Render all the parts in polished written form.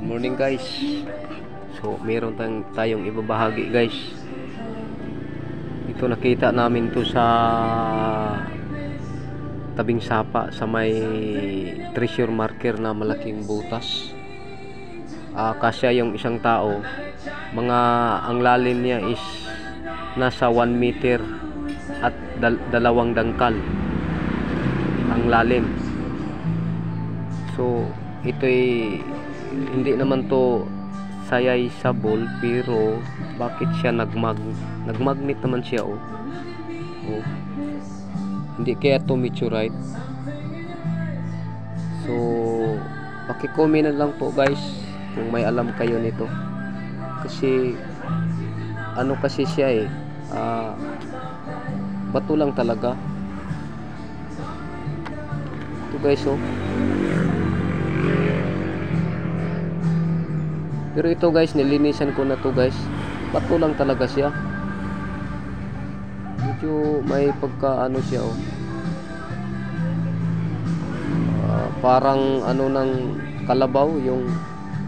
Morning guys. So meron tayong ibabahagi guys. Ito nakita namin to sa tabing sapa sa may treasure marker na malaking butas. Kasya yung isang tao. Ang lalim niya is nasa 1 meter at 2 dangkal ang lalim. So ito'y hindi naman to sayay sabol, pero bakit siya nagmagnet naman siya oh. Hindi kaya to meteorite. So paki-comment na lang po guys kung may alam kayo nito, kasi ano kasi siya bato lang talaga ito guys oh. Pero ito guys, nilinisan ko na to guys. Bato lang talaga siya. Medyo may pagka ano siya oh. Parang ano ng kalabaw, yung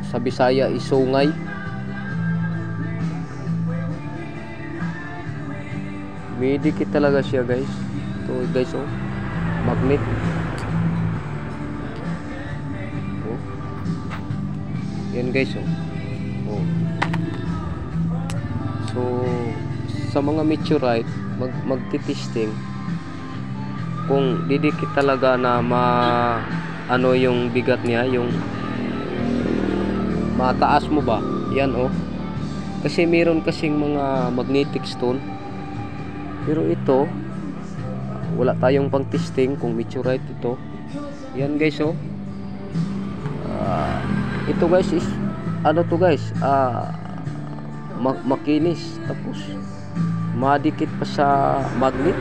sa Bisaya isungay. May dikit talaga siya guys. Ito guys oh. Magnet. Oh. Yan guys oh. So sa mga meteorite magtitesting kung didikit talaga na ano yung bigat niya, yung mataas mo ba yan oh, kasi meron kasing mga magnetic stone, pero ito wala tayong pang testing kung meteorite ito. Yan guys oh. Ito guys is ano to guys, makinis, tapos madikit pa sa magnet,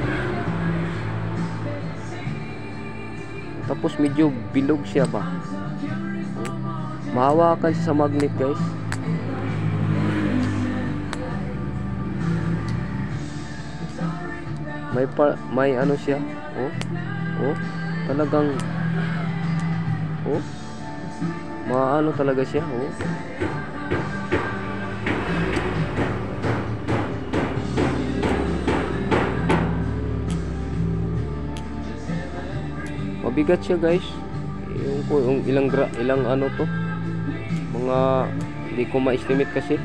tapos medyo bilog siya ba, mahawakan siya sa magnet guys. May ano siya oh talagang oh, maano talaga siya oh. Mabigat siya guys. Yung ilang ano to, mga hindi ko ma-estimate kasi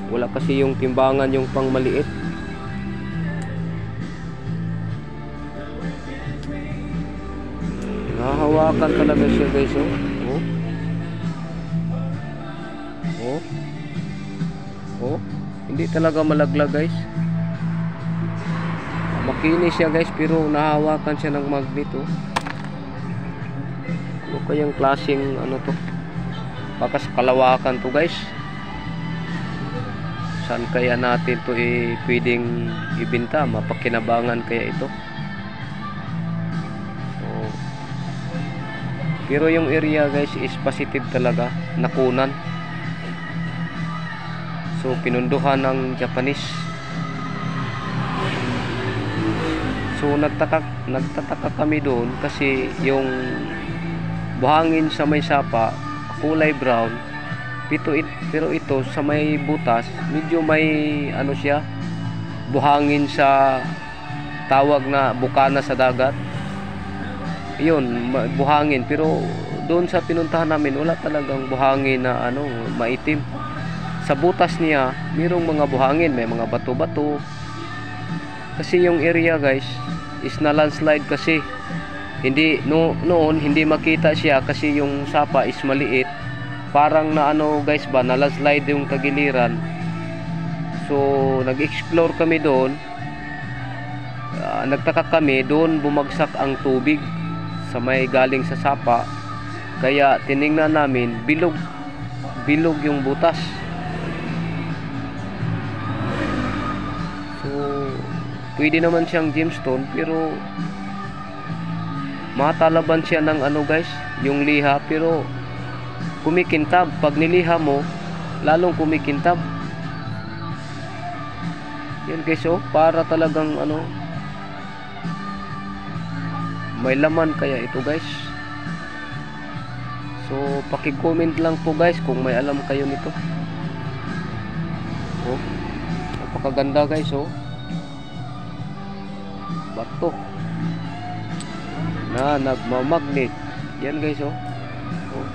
wala kasi yung timbangan, yung pang maliit. Nahahawakan talaga siya guys oh. Oh, hindi talaga malaglag guys. Makinis siya guys, pero nahahawakan siya ng magnet oh. Ano kayang klaseng ano to? Baka sa Kalawakan to guys. Saan kaya natin to pwedeng ibenta? Mapakinabangan kaya ito? So, pero yung area guys is positive talaga, nakunan. So pinunduhan ng Japanese. So nagtataka kami doon kasi yung buhangin sa may sapa kulay brown, pero ito sa may butas medyo may ano siya, buhangin sa tawag na bukana sa dagat. Yun, buhangin, pero doon sa pinuntahan namin wala talagang buhangin na ano maitim. Sa butas niya mayroong mga buhangin, may mga bato-bato. Kasi yung area guys is na landslide kasi. Noon hindi makita siya kasi yung sapa is maliit. Parang na ano guys ba, na landslide yung tagiliran. So nag-explore kami doon. Nagtaka kami doon bumagsak ang tubig sa may galing sa sapa. Kaya tiningnan namin bilog yung butas. So pwede naman siyang gemstone, pero matalaban siya ng ano guys, yung liha, pero kumikintab. Pag niliha mo lalong kumikintab. Yan guys oh, para talagang ano, may laman kaya ito guys. So paki-comment lang po guys kung may alam kayo nito. Oh, napakaganda guys, oh. Bato na nagmamagnet. Yan guys, oh. Oh.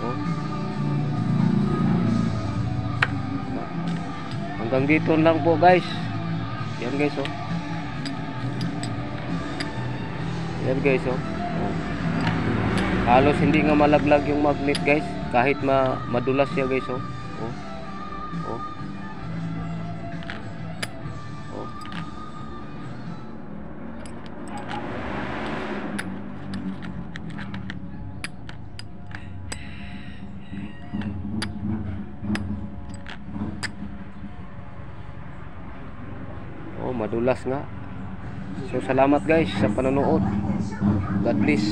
Oh. Hanggang dito lang po guys. Yan guys, oh. Yan guys, oh. Oh. Halos hindi nga malaglag yung magnet guys, kahit madulas siya guys, oh. Oh. Oh. Oh. Oh, madulas nga. So salamat guys sa panonood. God bless.